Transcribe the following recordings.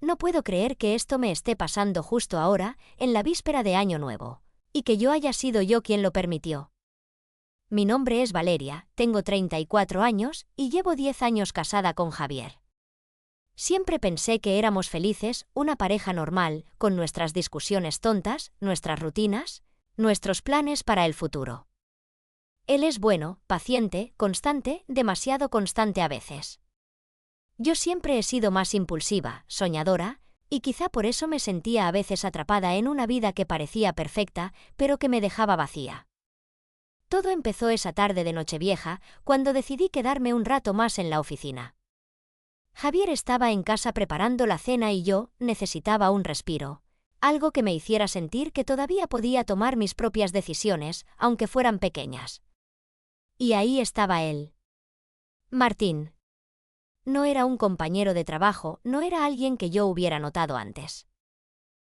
No puedo creer que esto me esté pasando justo ahora, en la víspera de Año Nuevo, y que yo haya sido yo quien lo permitió. Mi nombre es Valeria, tengo 34 años y llevo 10 años casada con Javier. Siempre pensé que éramos felices, una pareja normal, con nuestras discusiones tontas, nuestras rutinas, nuestros planes para el futuro. Él es bueno, paciente, constante, demasiado constante a veces. Yo siempre he sido más impulsiva, soñadora, y quizá por eso me sentía a veces atrapada en una vida que parecía perfecta, pero que me dejaba vacía. Todo empezó esa tarde de Nochevieja, cuando decidí quedarme un rato más en la oficina. Javier estaba en casa preparando la cena y yo necesitaba un respiro, algo que me hiciera sentir que todavía podía tomar mis propias decisiones, aunque fueran pequeñas. Y ahí estaba él. Martín. No era un compañero de trabajo, no era alguien que yo hubiera notado antes.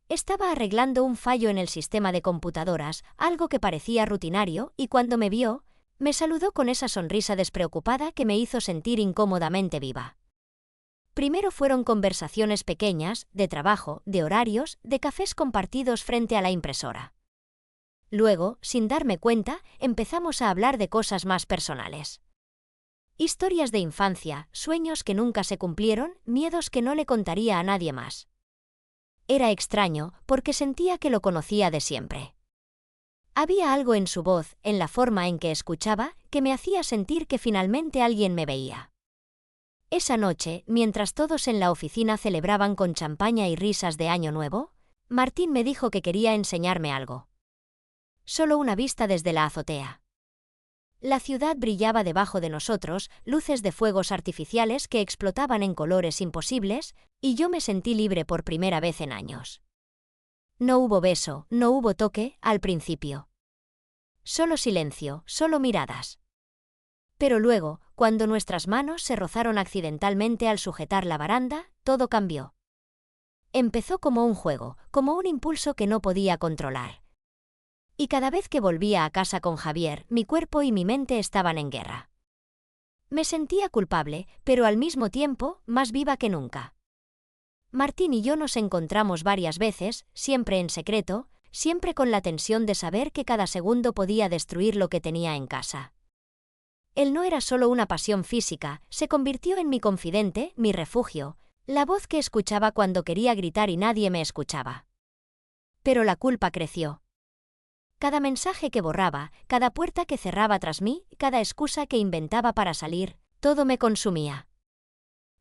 Estaba arreglando un fallo en el sistema de computadoras, algo que parecía rutinario, y cuando me vio, me saludó con esa sonrisa despreocupada que me hizo sentir incómodamente viva. Primero fueron conversaciones pequeñas, de trabajo, de horarios, de cafés compartidos frente a la impresora. Luego, sin darme cuenta, empezamos a hablar de cosas más personales. Historias de infancia, sueños que nunca se cumplieron, miedos que no le contaría a nadie más. Era extraño, porque sentía que lo conocía de siempre. Había algo en su voz, en la forma en que escuchaba, que me hacía sentir que finalmente alguien me veía. Esa noche, mientras todos en la oficina celebraban con champaña y risas de Año Nuevo, Martín me dijo que quería enseñarme algo. Solo una vista desde la azotea. La ciudad brillaba debajo de nosotros, luces de fuegos artificiales que explotaban en colores imposibles, y yo me sentí libre por primera vez en años. No hubo beso, no hubo toque, al principio. Solo silencio, solo miradas. Pero luego, cuando nuestras manos se rozaron accidentalmente al sujetar la baranda, todo cambió. Empezó como un juego, como un impulso que no podía controlar. Y cada vez que volvía a casa con Javier, mi cuerpo y mi mente estaban en guerra. Me sentía culpable, pero al mismo tiempo, más viva que nunca. Martín y yo nos encontramos varias veces, siempre en secreto, siempre con la tensión de saber que cada segundo podía destruir lo que tenía en casa. Él no era solo una pasión física, se convirtió en mi confidente, mi refugio, la voz que escuchaba cuando quería gritar y nadie me escuchaba. Pero la culpa creció. Cada mensaje que borraba, cada puerta que cerraba tras mí, cada excusa que inventaba para salir, todo me consumía.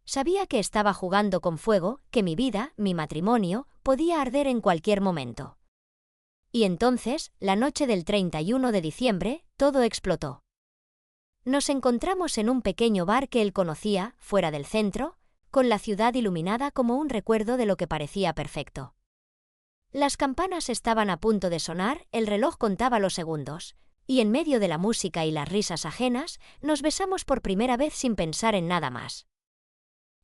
Sabía que estaba jugando con fuego, que mi vida, mi matrimonio, podía arder en cualquier momento. Y entonces, la noche del 31 de diciembre, todo explotó. Nos encontramos en un pequeño bar que él conocía, fuera del centro, con la ciudad iluminada como un recuerdo de lo que parecía perfecto. Las campanas estaban a punto de sonar, el reloj contaba los segundos, y en medio de la música y las risas ajenas, nos besamos por primera vez sin pensar en nada más.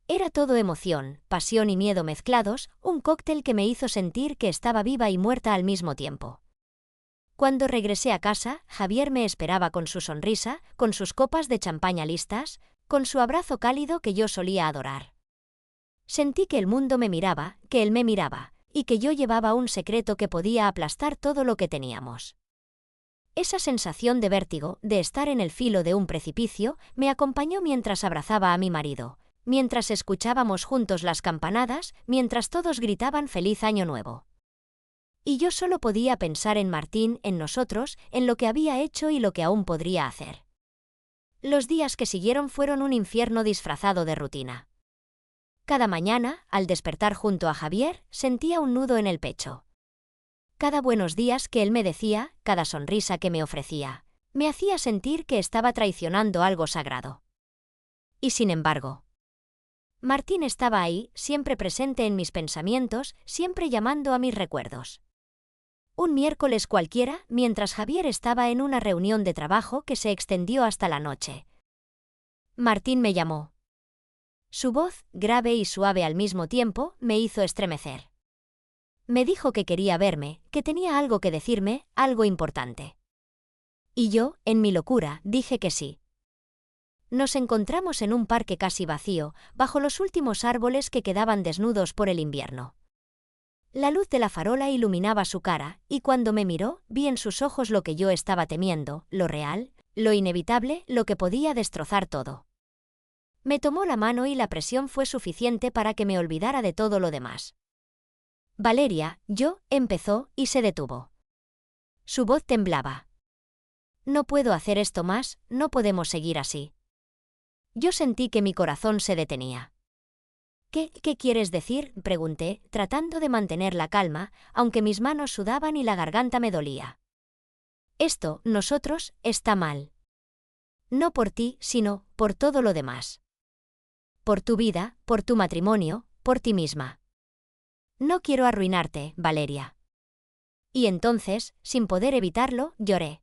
Era todo emoción, pasión y miedo mezclados, un cóctel que me hizo sentir que estaba viva y muerta al mismo tiempo. Cuando regresé a casa, Javier me esperaba con su sonrisa, con sus copas de champaña listas, con su abrazo cálido que yo solía adorar. Sentí que el mundo me miraba, que él me miraba, y que yo llevaba un secreto que podía aplastar todo lo que teníamos. Esa sensación de vértigo, de estar en el filo de un precipicio, me acompañó mientras abrazaba a mi marido, mientras escuchábamos juntos las campanadas, mientras todos gritaban «Feliz Año Nuevo». Y yo solo podía pensar en Martín, en nosotros, en lo que había hecho y lo que aún podría hacer. Los días que siguieron fueron un infierno disfrazado de rutina. Cada mañana, al despertar junto a Javier, sentía un nudo en el pecho. Cada buenos días que él me decía, cada sonrisa que me ofrecía, me hacía sentir que estaba traicionando algo sagrado. Y sin embargo, Martín estaba ahí, siempre presente en mis pensamientos, siempre llamando a mis recuerdos. Un miércoles cualquiera, mientras Javier estaba en una reunión de trabajo que se extendió hasta la noche. Martín me llamó. Su voz, grave y suave al mismo tiempo, me hizo estremecer. Me dijo que quería verme, que tenía algo que decirme, algo importante. Y yo, en mi locura, dije que sí. Nos encontramos en un parque casi vacío, bajo los últimos árboles que quedaban desnudos por el invierno. La luz de la farola iluminaba su cara, y cuando me miró, vi en sus ojos lo que yo estaba temiendo, lo real, lo inevitable, lo que podía destrozar todo. Me tomó la mano y la presión fue suficiente para que me olvidara de todo lo demás. Valeria, empezó y se detuvo. Su voz temblaba. No puedo hacer esto más, no podemos seguir así. Yo sentí que mi corazón se detenía. ¿Qué quieres decir?, pregunté, tratando de mantener la calma, aunque mis manos sudaban y la garganta me dolía. Nosotros, está mal. No por ti, sino por todo lo demás. Por tu vida, por tu matrimonio, por ti misma. No quiero arruinarte, Valeria. Y entonces, sin poder evitarlo, lloré.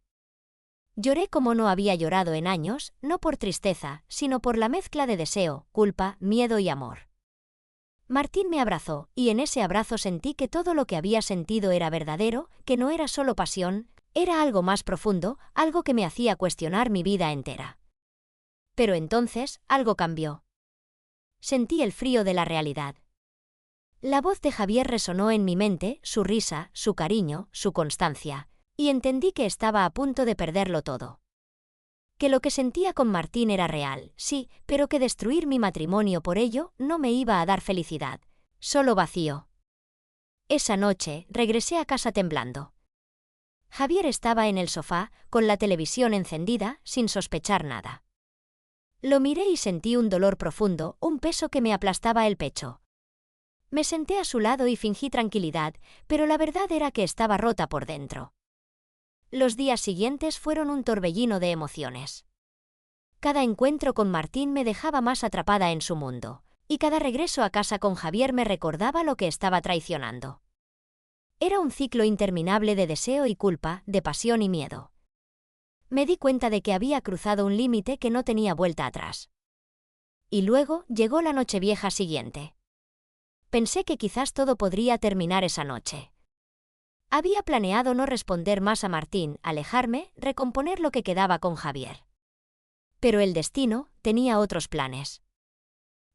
Lloré como no había llorado en años, no por tristeza, sino por la mezcla de deseo, culpa, miedo y amor. Martín me abrazó, y en ese abrazo sentí que todo lo que había sentido era verdadero, que no era solo pasión, era algo más profundo, algo que me hacía cuestionar mi vida entera. Pero entonces, algo cambió. Sentí el frío de la realidad. La voz de Javier resonó en mi mente, su risa, su cariño, su constancia, y entendí que estaba a punto de perderlo todo. Que lo que sentía con Martín era real, sí, pero que destruir mi matrimonio por ello no me iba a dar felicidad, solo vacío. Esa noche, regresé a casa temblando. Javier estaba en el sofá, con la televisión encendida, sin sospechar nada. Lo miré y sentí un dolor profundo, un peso que me aplastaba el pecho. Me senté a su lado y fingí tranquilidad, pero la verdad era que estaba rota por dentro. Los días siguientes fueron un torbellino de emociones. Cada encuentro con Martín me dejaba más atrapada en su mundo, y cada regreso a casa con Javier me recordaba lo que estaba traicionando. Era un ciclo interminable de deseo y culpa, de pasión y miedo. Me di cuenta de que había cruzado un límite que no tenía vuelta atrás. Y luego llegó la nochevieja siguiente. Pensé que quizás todo podría terminar esa noche. Había planeado no responder más a Martín, alejarme, recomponer lo que quedaba con Javier. Pero el destino tenía otros planes.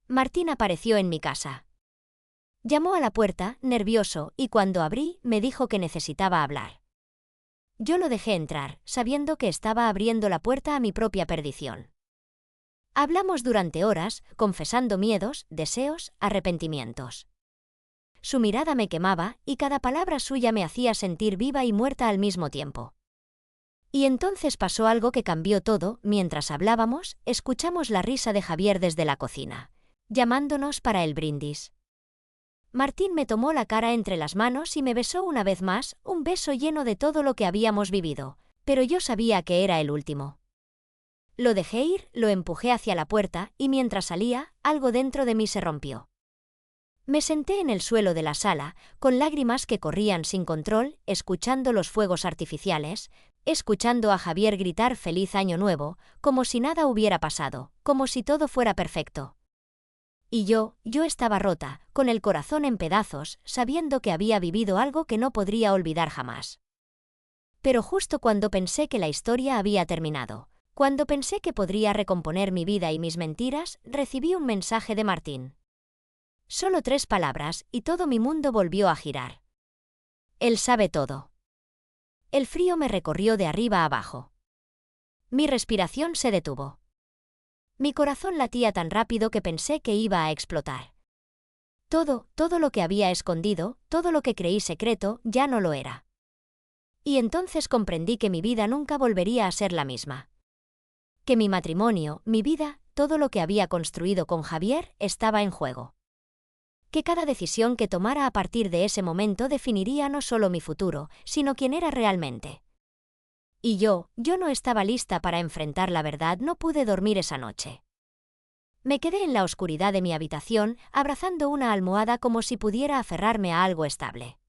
Martín apareció en mi casa. Llamó a la puerta, nervioso, y cuando abrí, me dijo que necesitaba hablar. Yo lo dejé entrar, sabiendo que estaba abriendo la puerta a mi propia perdición. Hablamos durante horas, confesando miedos, deseos, arrepentimientos. Su mirada me quemaba, y cada palabra suya me hacía sentir viva y muerta al mismo tiempo. Y entonces pasó algo que cambió todo. Mientras hablábamos, escuchamos la risa de Javier desde la cocina, llamándonos para el brindis. Martín me tomó la cara entre las manos y me besó una vez más, un beso lleno de todo lo que habíamos vivido, pero yo sabía que era el último. Lo dejé ir, lo empujé hacia la puerta, y mientras salía, algo dentro de mí se rompió. Me senté en el suelo de la sala, con lágrimas que corrían sin control, escuchando los fuegos artificiales, escuchando a Javier gritar «Feliz Año Nuevo», como si nada hubiera pasado, como si todo fuera perfecto. Y yo estaba rota, con el corazón en pedazos, sabiendo que había vivido algo que no podría olvidar jamás. Pero justo cuando pensé que la historia había terminado, cuando pensé que podría recomponer mi vida y mis mentiras, recibí un mensaje de Martín. Solo 3 palabras, y todo mi mundo volvió a girar. Él sabe todo. El frío me recorrió de arriba a abajo. Mi respiración se detuvo. Mi corazón latía tan rápido que pensé que iba a explotar. Todo lo que había escondido, todo lo que creí secreto, ya no lo era. Y entonces comprendí que mi vida nunca volvería a ser la misma. Que mi matrimonio, mi vida, todo lo que había construido con Javier, estaba en juego. Que cada decisión que tomara a partir de ese momento definiría no solo mi futuro, sino quién era realmente. Y yo no estaba lista para enfrentar la verdad, no pude dormir esa noche. Me quedé en la oscuridad de mi habitación, abrazando una almohada como si pudiera aferrarme a algo estable.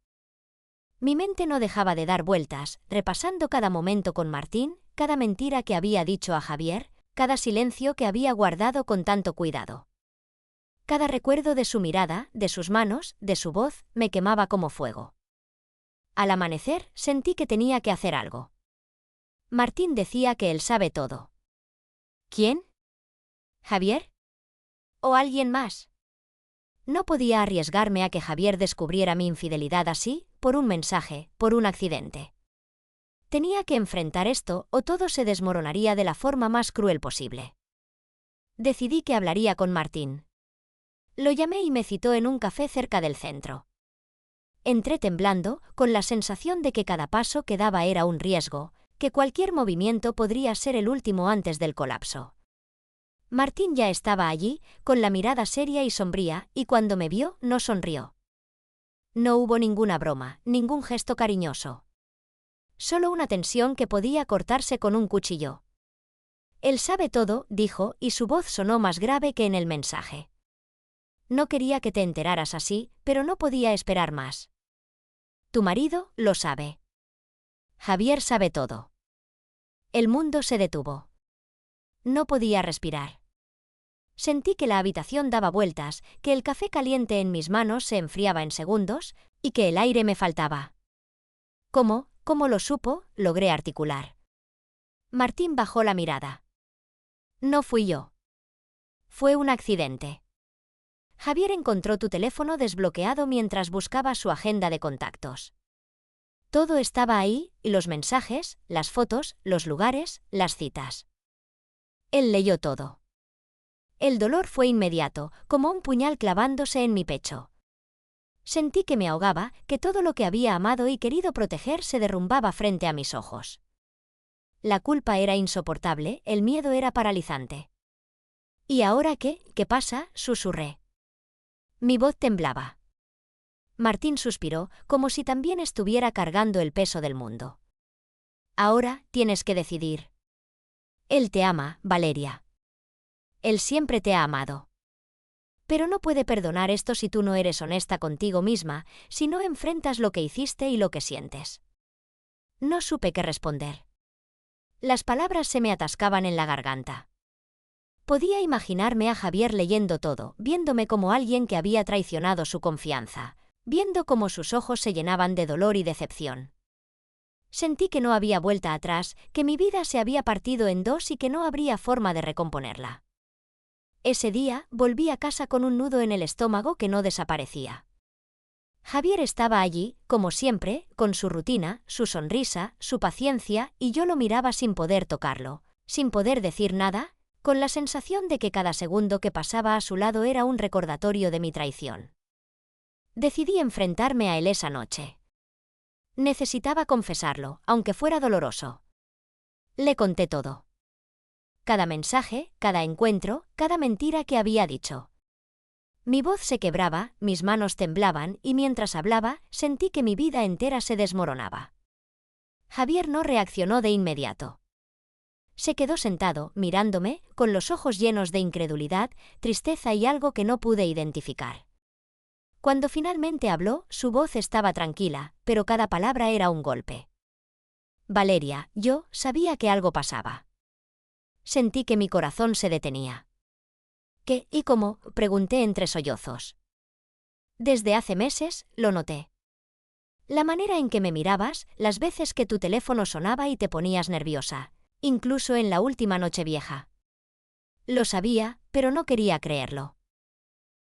Mi mente no dejaba de dar vueltas, repasando cada momento con Martín, cada mentira que había dicho a Javier, cada silencio que había guardado con tanto cuidado. Cada recuerdo de su mirada, de sus manos, de su voz, me quemaba como fuego. Al amanecer, sentí que tenía que hacer algo. Martín decía que él sabe todo. ¿Quién? ¿Javier? ¿O alguien más? No podía arriesgarme a que Javier descubriera mi infidelidad así, por un mensaje, por un accidente. Tenía que enfrentar esto o todo se desmoronaría de la forma más cruel posible. Decidí que hablaría con Martín. Lo llamé y me citó en un café cerca del centro. Entré temblando, con la sensación de que cada paso que daba era un riesgo, que cualquier movimiento podría ser el último antes del colapso. Martín ya estaba allí, con la mirada seria y sombría, y cuando me vio, no sonrió. No hubo ninguna broma, ningún gesto cariñoso. Solo una tensión que podía cortarse con un cuchillo. Él sabe todo, dijo, y su voz sonó más grave que en el mensaje. No quería que te enteraras así, pero no podía esperar más. Tu marido lo sabe. Javier sabe todo. El mundo se detuvo. No podía respirar. Sentí que la habitación daba vueltas, que el café caliente en mis manos se enfriaba en segundos, y que el aire me faltaba. ¿Cómo lo supo? Logré articular. Martín bajó la mirada. No fui yo. Fue un accidente. Javier encontró tu teléfono desbloqueado mientras buscaba su agenda de contactos. Todo estaba ahí, y los mensajes, las fotos, los lugares, las citas. Él leyó todo. El dolor fue inmediato, como un puñal clavándose en mi pecho. Sentí que me ahogaba, que todo lo que había amado y querido proteger se derrumbaba frente a mis ojos. La culpa era insoportable, el miedo era paralizante. ¿Y ahora qué? ¿Qué pasa? Susurré. Mi voz temblaba. Martín suspiró, como si también estuviera cargando el peso del mundo. Ahora tienes que decidir. Él te ama, Valeria. Él siempre te ha amado. Pero no puede perdonar esto si tú no eres honesta contigo misma, si no enfrentas lo que hiciste y lo que sientes. No supe qué responder. Las palabras se me atascaban en la garganta. Podía imaginarme a Javier leyendo todo, viéndome como alguien que había traicionado su confianza, viendo cómo sus ojos se llenaban de dolor y decepción. Sentí que no había vuelta atrás, que mi vida se había partido en dos y que no habría forma de recomponerla. Ese día, volví a casa con un nudo en el estómago que no desaparecía. Javier estaba allí, como siempre, con su rutina, su sonrisa, su paciencia, y yo lo miraba sin poder tocarlo, sin poder decir nada, con la sensación de que cada segundo que pasaba a su lado era un recordatorio de mi traición. Decidí enfrentarme a él esa noche. Necesitaba confesarlo, aunque fuera doloroso. Le conté todo. Cada mensaje, cada encuentro, cada mentira que había dicho. Mi voz se quebraba, mis manos temblaban y mientras hablaba, sentí que mi vida entera se desmoronaba. Javier no reaccionó de inmediato. Se quedó sentado, mirándome, con los ojos llenos de incredulidad, tristeza y algo que no pude identificar. Cuando finalmente habló, su voz estaba tranquila, pero cada palabra era un golpe. Valeria, yo sabía que algo pasaba. Sentí que mi corazón se detenía. ¿Qué y cómo? Pregunté entre sollozos. Desde hace meses, lo noté. La manera en que me mirabas, las veces que tu teléfono sonaba y te ponías nerviosa, incluso en la última Nochevieja. Lo sabía, pero no quería creerlo.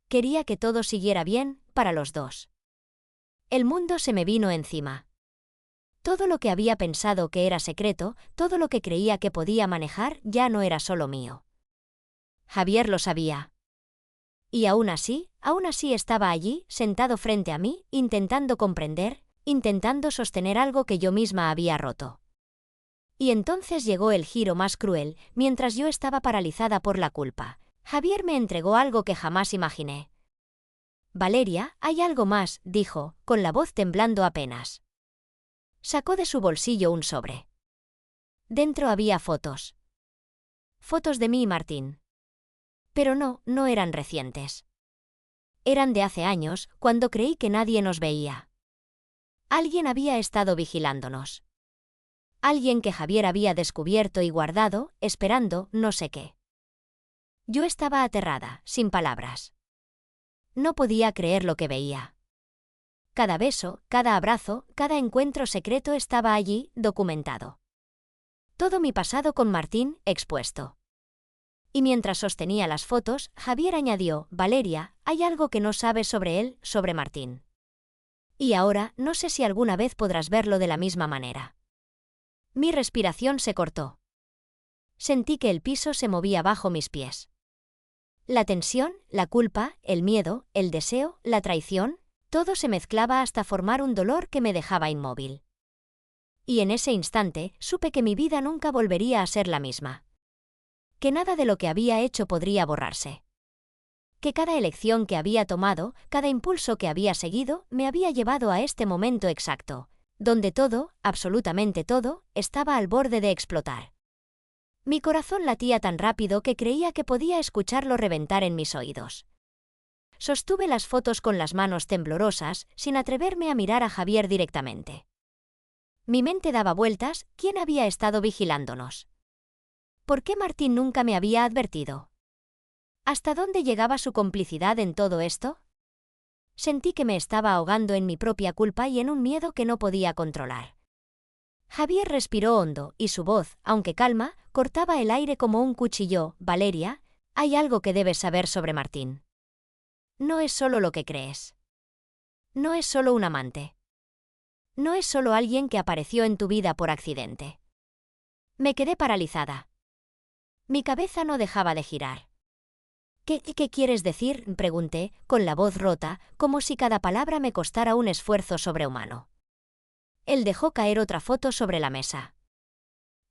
Quería que todo siguiera bien, para los dos. El mundo se me vino encima. Todo lo que había pensado que era secreto, todo lo que creía que podía manejar, ya no era solo mío. Javier lo sabía. Y aún así estaba allí, sentado frente a mí, intentando comprender, intentando sostener algo que yo misma había roto. Y entonces llegó el giro más cruel, mientras yo estaba paralizada por la culpa. Javier me entregó algo que jamás imaginé. Valeria, hay algo más, dijo, con la voz temblando apenas. Sacó de su bolsillo un sobre. Dentro había fotos. Fotos de mí y Martín. Pero no eran recientes. Eran de hace años, cuando creí que nadie nos veía. Alguien había estado vigilándonos. Alguien que Javier había descubierto y guardado, esperando no sé qué. Yo estaba aterrada, sin palabras. No podía creer lo que veía. Cada beso, cada abrazo, cada encuentro secreto estaba allí, documentado. Todo mi pasado con Martín, expuesto. Y mientras sostenía las fotos, Javier añadió: Valeria, hay algo que no sabes sobre él, sobre Martín. Y ahora, no sé si alguna vez podrás verlo de la misma manera. Mi respiración se cortó. Sentí que el piso se movía bajo mis pies. La tensión, la culpa, el miedo, el deseo, la traición, todo se mezclaba hasta formar un dolor que me dejaba inmóvil. Y en ese instante, supe que mi vida nunca volvería a ser la misma. Que nada de lo que había hecho podría borrarse. Que cada elección que había tomado, cada impulso que había seguido, me había llevado a este momento exacto, donde todo, absolutamente todo, estaba al borde de explotar. Mi corazón latía tan rápido que creía que podía escucharlo reventar en mis oídos. Sostuve las fotos con las manos temblorosas, sin atreverme a mirar a Javier directamente. Mi mente daba vueltas. ¿Quién había estado vigilándonos? ¿Por qué Martín nunca me había advertido? ¿Hasta dónde llegaba su complicidad en todo esto? Sentí que me estaba ahogando en mi propia culpa y en un miedo que no podía controlar. Javier respiró hondo, y su voz, aunque calma, cortaba el aire como un cuchillo. Valeria, hay algo que debes saber sobre Martín. No es solo lo que crees. No es solo un amante. No es solo alguien que apareció en tu vida por accidente. Me quedé paralizada. Mi cabeza no dejaba de girar. ¿Qué quieres decir?, pregunté, con la voz rota, como si cada palabra me costara un esfuerzo sobrehumano. Él dejó caer otra foto sobre la mesa.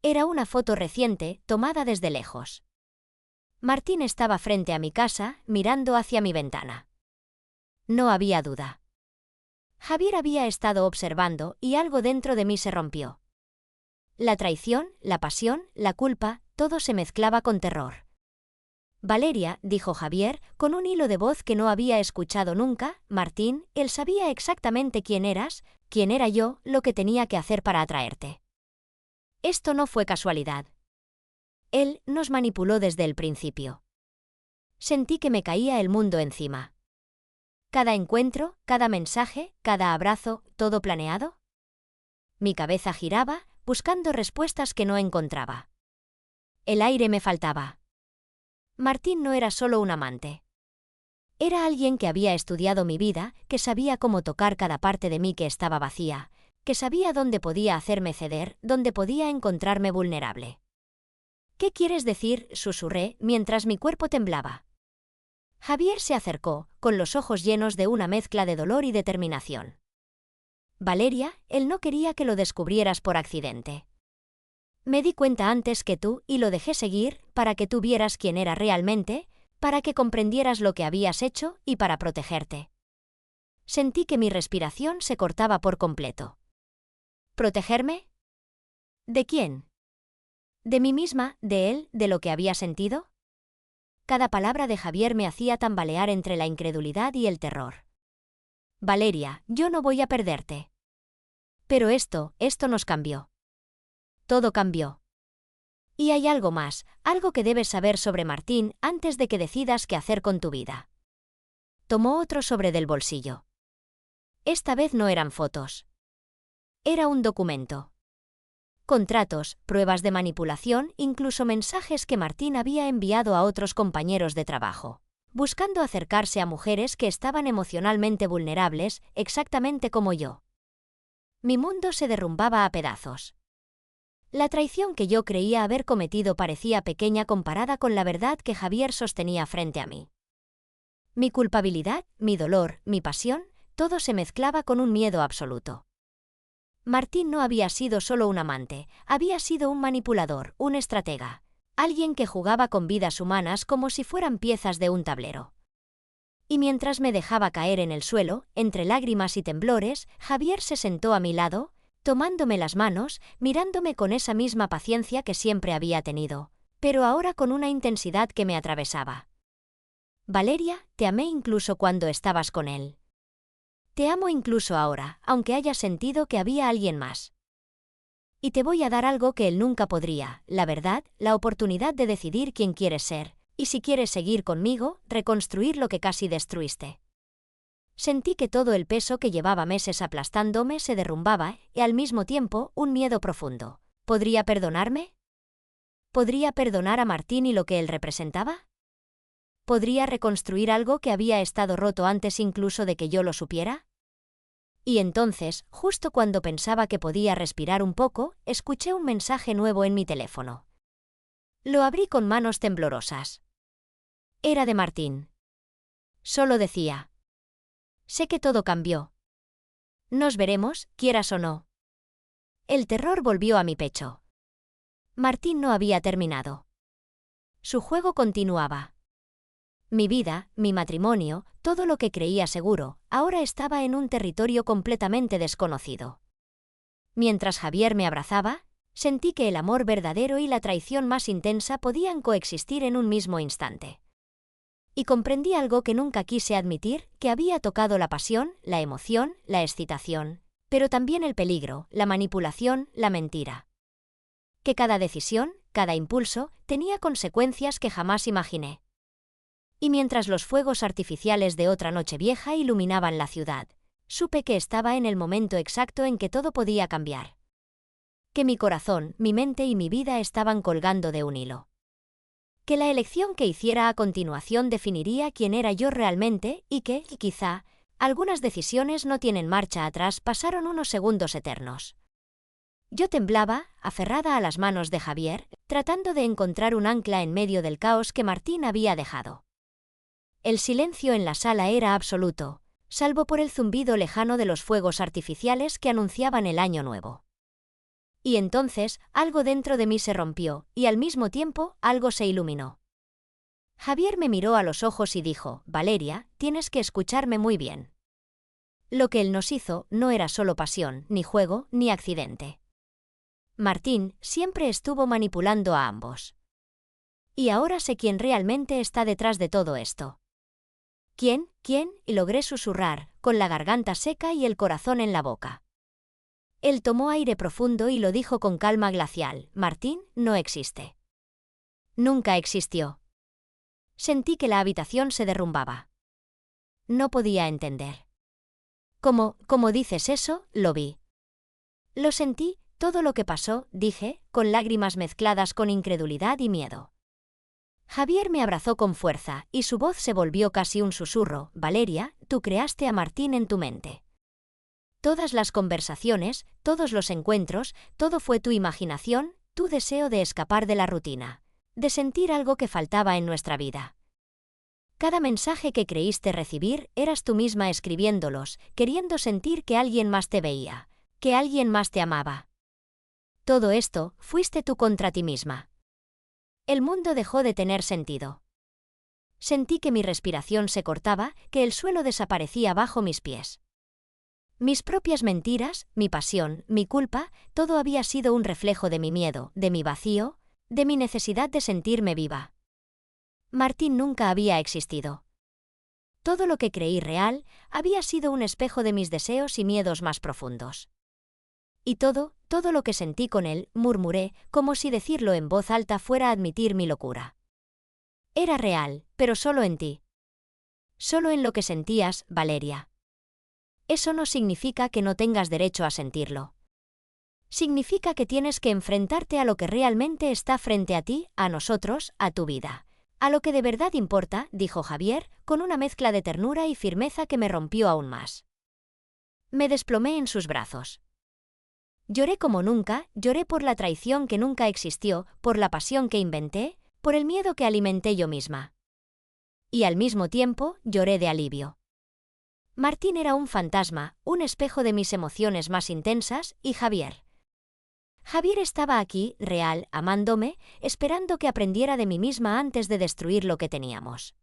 Era una foto reciente, tomada desde lejos. Martín estaba frente a mi casa, mirando hacia mi ventana. No había duda. Javier había estado observando y algo dentro de mí se rompió. La traición, la pasión, la culpa, todo se mezclaba con terror. Valeria, dijo Javier, con un hilo de voz que no había escuchado nunca, Martín, él sabía exactamente quién eras, quién era yo, lo que tenía que hacer para atraerte. Esto no fue casualidad. Él nos manipuló desde el principio. Sentí que me caía el mundo encima. Cada encuentro, cada mensaje, cada abrazo, ¿todo planeado? Mi cabeza giraba, buscando respuestas que no encontraba. El aire me faltaba. Martín no era solo un amante. Era alguien que había estudiado mi vida, que sabía cómo tocar cada parte de mí que estaba vacía, que sabía dónde podía hacerme ceder, dónde podía encontrarme vulnerable. ¿Qué quieres decir?, susurré, mientras mi cuerpo temblaba. Javier se acercó, con los ojos llenos de una mezcla de dolor y determinación. Valeria, él no quería que lo descubrieras por accidente. Me di cuenta antes que tú y lo dejé seguir, para que tú vieras quién era realmente, para que comprendieras lo que habías hecho y para protegerte. Sentí que mi respiración se cortaba por completo. ¿Protegerme? ¿De quién? ¿De mí misma, de él, de lo que había sentido? Cada palabra de Javier me hacía tambalear entre la incredulidad y el terror. Valeria, yo no voy a perderte. Pero esto nos cambió. Todo cambió. Y hay algo más, algo que debes saber sobre Martín antes de que decidas qué hacer con tu vida. Tomó otro sobre del bolsillo. Esta vez no eran fotos. Era un documento. Contratos, pruebas de manipulación, incluso mensajes que Martín había enviado a otros compañeros de trabajo, buscando acercarse a mujeres que estaban emocionalmente vulnerables, exactamente como yo. Mi mundo se derrumbaba a pedazos. La traición que yo creía haber cometido parecía pequeña comparada con la verdad que Javier sostenía frente a mí. Mi culpabilidad, mi dolor, mi pasión, todo se mezclaba con un miedo absoluto. Martín no había sido solo un amante, había sido un manipulador, un estratega, alguien que jugaba con vidas humanas como si fueran piezas de un tablero. Y mientras me dejaba caer en el suelo, entre lágrimas y temblores, Javier se sentó a mi lado, tomándome las manos, mirándome con esa misma paciencia que siempre había tenido, pero ahora con una intensidad que me atravesaba. Valeria, te amé incluso cuando estabas con él. Te amo incluso ahora, aunque hayas sentido que había alguien más. Y te voy a dar algo que él nunca podría, la verdad, la oportunidad de decidir quién quieres ser, y si quieres seguir conmigo, reconstruir lo que casi destruiste. Sentí que todo el peso que llevaba meses aplastándome se derrumbaba, y al mismo tiempo, un miedo profundo. ¿Podría perdonarme? ¿Podría perdonar a Martín y lo que él representaba? ¿Podría reconstruir algo que había estado roto antes incluso de que yo lo supiera? Y entonces, justo cuando pensaba que podía respirar un poco, escuché un mensaje nuevo en mi teléfono. Lo abrí con manos temblorosas. Era de Martín. Solo decía: sé que todo cambió. Nos veremos, quieras o no. El terror volvió a mi pecho. Martín no había terminado. Su juego continuaba. Mi vida, mi matrimonio, todo lo que creía seguro, ahora estaba en un territorio completamente desconocido. Mientras Javier me abrazaba, sentí que el amor verdadero y la traición más intensa podían coexistir en un mismo instante. Y comprendí algo que nunca quise admitir, que había tocado la pasión, la emoción, la excitación, pero también el peligro, la manipulación, la mentira. Que cada decisión, cada impulso, tenía consecuencias que jamás imaginé. Y mientras los fuegos artificiales de otra Nochevieja iluminaban la ciudad, supe que estaba en el momento exacto en que todo podía cambiar. Que mi corazón, mi mente y mi vida estaban colgando de un hilo. Que la elección que hiciera a continuación definiría quién era yo realmente y que, quizá, algunas decisiones no tienen marcha atrás pasaron unos segundos eternos. Yo temblaba, aferrada a las manos de Javier, tratando de encontrar un ancla en medio del caos que Martín había dejado. El silencio en la sala era absoluto, salvo por el zumbido lejano de los fuegos artificiales que anunciaban el año nuevo. Y entonces, algo dentro de mí se rompió, y al mismo tiempo, algo se iluminó. Javier me miró a los ojos y dijo: Valeria, tienes que escucharme muy bien. Lo que él nos hizo no era solo pasión, ni juego, ni accidente. Martín siempre estuvo manipulando a ambos. Y ahora sé quién realmente está detrás de todo esto. ¿Quién? Y logré susurrar, con la garganta seca y el corazón en la boca. Él tomó aire profundo y lo dijo con calma glacial: Martín no existe. Nunca existió. Sentí que la habitación se derrumbaba. No podía entender. ¿Cómo dices eso? Lo vi. Lo sentí, todo lo que pasó, dije, con lágrimas mezcladas con incredulidad y miedo. Javier me abrazó con fuerza, y su voz se volvió casi un susurro: Valeria, tú creaste a Martín en tu mente. Todas las conversaciones, todos los encuentros, todo fue tu imaginación, tu deseo de escapar de la rutina, de sentir algo que faltaba en nuestra vida. Cada mensaje que creíste recibir, eras tú misma escribiéndolos, queriendo sentir que alguien más te veía, que alguien más te amaba. Todo esto, fuiste tú contra ti misma. El mundo dejó de tener sentido. Sentí que mi respiración se cortaba, que el suelo desaparecía bajo mis pies. Mis propias mentiras, mi pasión, mi culpa, todo había sido un reflejo de mi miedo, de mi vacío, de mi necesidad de sentirme viva. Martín nunca había existido. Todo lo que creí real había sido un espejo de mis deseos y miedos más profundos. Y todo lo que sentí con él, murmuré, como si decirlo en voz alta fuera admitir mi locura. Era real, pero solo en ti. Solo en lo que sentías, Valeria. Eso no significa que no tengas derecho a sentirlo. Significa que tienes que enfrentarte a lo que realmente está frente a ti, a nosotros, a tu vida. A lo que de verdad importa, dijo Javier, con una mezcla de ternura y firmeza que me rompió aún más. Me desplomé en sus brazos. Lloré como nunca, lloré por la traición que nunca existió, por la pasión que inventé, por el miedo que alimenté yo misma. Y al mismo tiempo, lloré de alivio. Martín era un fantasma, un espejo de mis emociones más intensas, y Javier. Javier estaba aquí, real, amándome, esperando que aprendiera de mí misma antes de destruir lo que teníamos.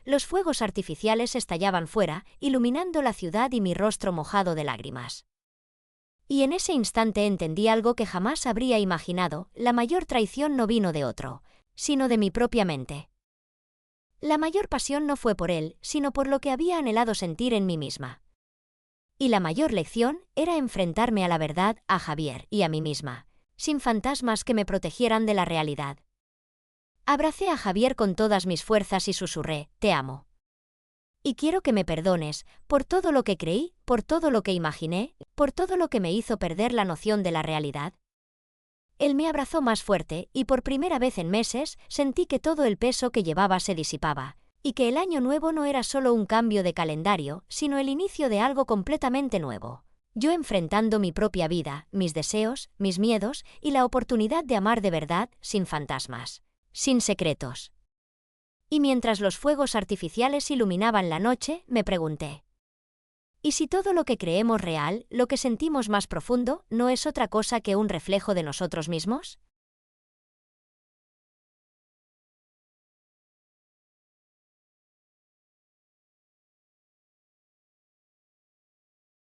Los fuegos artificiales estallaban fuera, iluminando la ciudad y mi rostro mojado de lágrimas. Y en ese instante entendí algo que jamás habría imaginado: la mayor traición no vino de otro, sino de mi propia mente. La mayor pasión no fue por él, sino por lo que había anhelado sentir en mí misma. Y la mayor lección era enfrentarme a la verdad, a Javier y a mí misma, sin fantasmas que me protegieran de la realidad. Abracé a Javier con todas mis fuerzas y susurré: te amo. Y quiero que me perdones, por todo lo que creí, por todo lo que imaginé, por todo lo que me hizo perder la noción de la realidad. Él me abrazó más fuerte y por primera vez en meses sentí que todo el peso que llevaba se disipaba, y que el año nuevo no era solo un cambio de calendario, sino el inicio de algo completamente nuevo. Yo enfrentando mi propia vida, mis deseos, mis miedos y la oportunidad de amar de verdad, sin fantasmas, sin secretos. Y mientras los fuegos artificiales iluminaban la noche, me pregunté: ¿y si todo lo que creemos real, lo que sentimos más profundo, no es otra cosa que un reflejo de nosotros mismos?